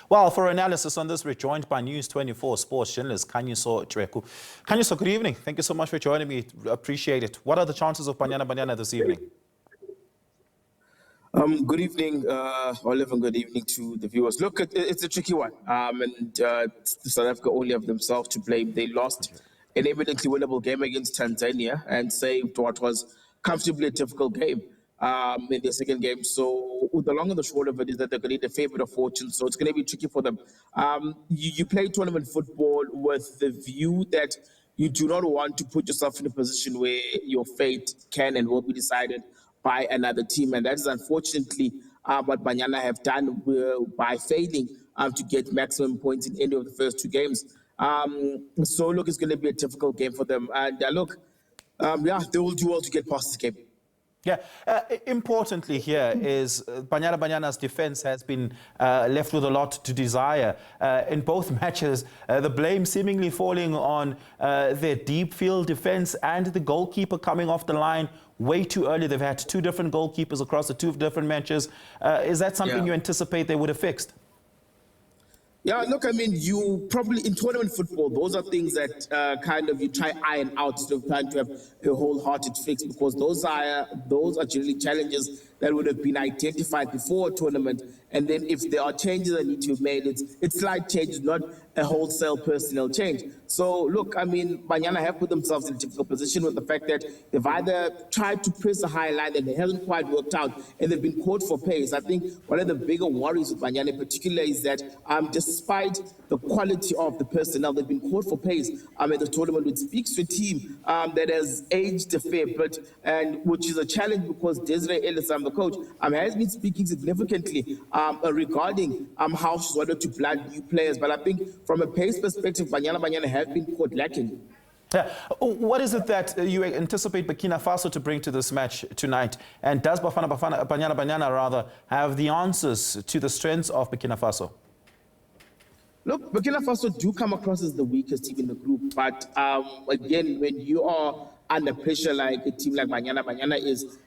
Well, for analysis on this, we're joined by News 24 sports journalist Khanyiso Tshwako. Khanyiso, good evening. Thank you so much for joining me. Appreciate it. What are the chances of Banyana Banyana this evening? Good evening, Olive, and good evening to the viewers. Look, it's a tricky one, South Africa only have themselves to blame. They lost an eminently winnable game against Tanzania and saved what was comfortably a difficult game in their second game. So the long and the short of it is that they're going to need a favour of fortune, so it's going to be tricky for them. You play tournament football with the view that you do not want to put yourself in a position where your fate can and will be decided by another team, and that is unfortunately what Banyana have done by failing to get maximum points in any of the first two games. So look, it's going to be a difficult game for them, and they will do well to get past this game. Yeah, importantly here is Banyana Banyana's defense has been left with a lot to desire. In both matches, the blame seemingly falling on their deep field defense and the goalkeeper coming off the line way too early. They've had two different goalkeepers across the two different matches. Is that something you anticipate they would have fixed? Yeah, look, I mean, you probably, in tournament football, those are things that kind of you try iron out instead of trying to have a wholehearted fix, because those are generally challenges that would have been identified before a tournament. And then if there are changes that need to be made, it's slight changes, not a wholesale personnel change. So, look, I mean, Banyana have put themselves in a difficult position with the fact that they've either tried to press a high line and it hasn't quite worked out, and they've been caught for pace. I think one of the bigger worries with Banyana in particular is that despite the quality of the personnel, they've been caught for pace at the tournament, which speaks to a team that has aged a fair bit, and which is a challenge because Desiree Ellis, the coach, has been speaking significantly regarding how she's wanted to blood new players. But I think from a pace perspective, Banyana have been caught lacking. Yeah. What is it that you anticipate Burkina Faso to bring to this match tonight? And does Banyana Banyana have the answers to the strengths of Burkina Faso? Look, Burkina Faso do come across as the weakest team in the group, but again, when you are under pressure like a team like Banyana is,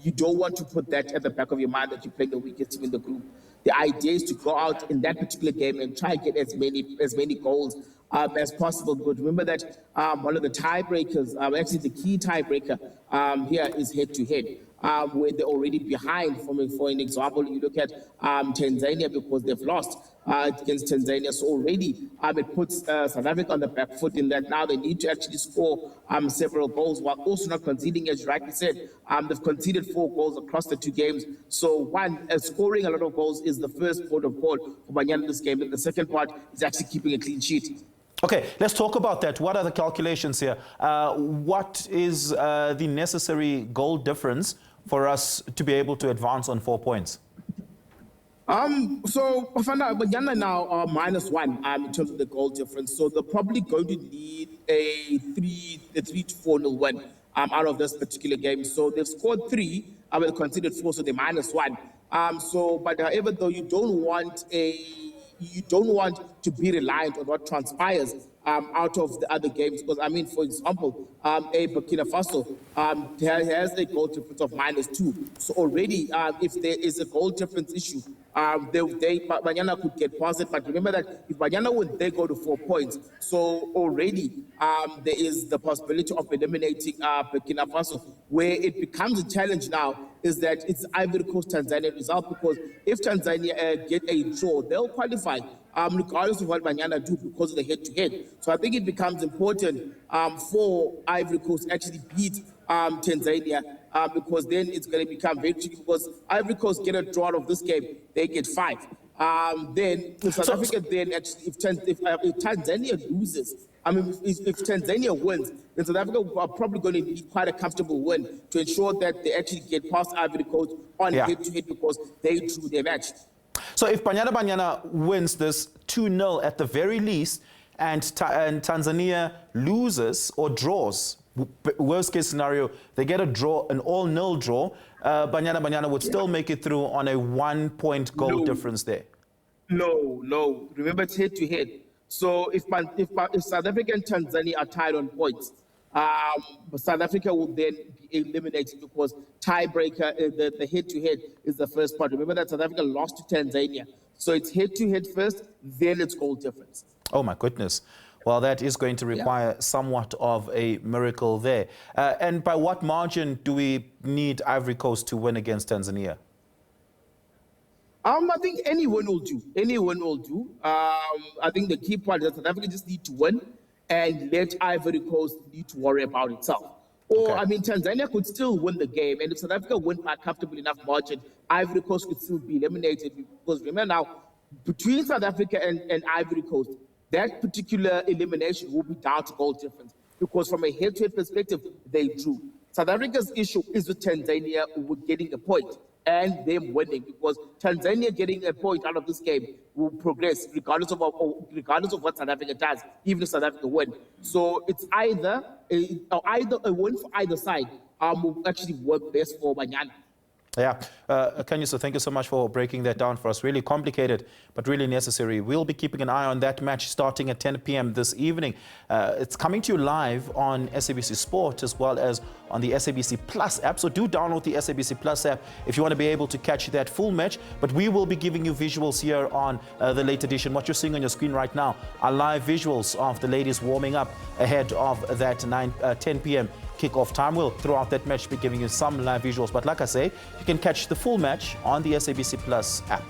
you don't want to put that at the back of your mind that you're playing the weakest team in the group. The idea is to go out in that particular game and try to get as many goals as possible. But remember that one of the tiebreakers, actually the key tiebreaker here is head-to-head. Where they're already behind. For an example, you look at Tanzania, because they've lost against Tanzania. So already it puts South Africa on the back foot in that now they need to actually score several goals while also not conceding, as you rightly said. They've conceded 4 goals across the 2 games. So scoring a lot of goals is the first port of call for Banyana in this game. And the second part is actually keeping a clean sheet. Okay, let's talk about that. What are the calculations here? What is the necessary goal difference for us to be able to advance on 4 points? So Banyana now are -1 in terms of the goal difference. So they're probably going to need a 3 to 4-0 win out of this particular game. So they've scored 3, they conceded 4, so they're -1. But however, though, you don't want to be reliant on what transpires out of the other games, because I mean, for example, a Burkina Faso has a goal difference of -2. So already, if there is a goal difference issue, Banyana could get past it. But remember that if Banyana win, they go to 4 points. So already there is the possibility of eliminating Burkina Faso. Where it becomes a challenge now is that it's Ivory Coast Tanzania result, because if Tanzania get a draw, they'll qualify regardless of what Banyana do because of the head-to-head. So I think it becomes important for Ivory Coast actually beat Tanzania, because then it's going to become very tricky, because Ivory Coast get a draw out of this game, they get 5. Then if South Africa then actually, if Tanzania loses, if Tanzania wins, then South Africa are probably going to need quite a comfortable win to ensure that they actually get past Ivory Coast on head-to-head, because they drew their match. So if Banyana Banyana wins this 2-0 at the very least, and Tanzania loses or draws, worst case scenario, they get a draw, an all-0 draw, Banyana Banyana would still make it through on a 1-point goal difference there. No. Remember, it's head-to-head. So if South Africa and Tanzania are tied on points, South Africa will then be eliminated, because tiebreaker, the head-to-head is the first part. Remember that South Africa lost to Tanzania. So it's head-to-head first, then it's goal difference. Oh, my goodness. Well, that is going to require somewhat of a miracle there. And by what margin do we need Ivory Coast to win against Tanzania? I think anyone will do. Anyone will do. I think the key part is that South Africa just need to win and let Ivory Coast need to worry about itself. Or, I mean, Tanzania could still win the game. And if South Africa win by a comfortable enough margin, Ivory Coast could still be eliminated. Because remember now, between South Africa and Ivory Coast, that particular elimination will be down to goal difference. Because from a head-to-head perspective, they drew. South Africa's issue is with Tanzania with getting a point and them winning, because Tanzania getting a point out of this game will progress regardless of what South Africa does, even if South Africa win. So it's either a win for either side will actually work best for Banyana. Yeah, Khanyiso, thank you so much for breaking that down for us. Really complicated, but really necessary. We'll be keeping an eye on that match starting at 10 p.m. this evening. It's coming to you live on SABC Sport as well as on the SABC Plus app. So do download the SABC Plus app if you want to be able to catch that full match. But we will be giving you visuals here on the late edition. What you're seeing on your screen right now are live visuals of the ladies warming up ahead of that 10 p.m. kickoff time. We'll, throughout that match, be giving you some live visuals. But like I say, you can catch the full match on the SABC Plus app.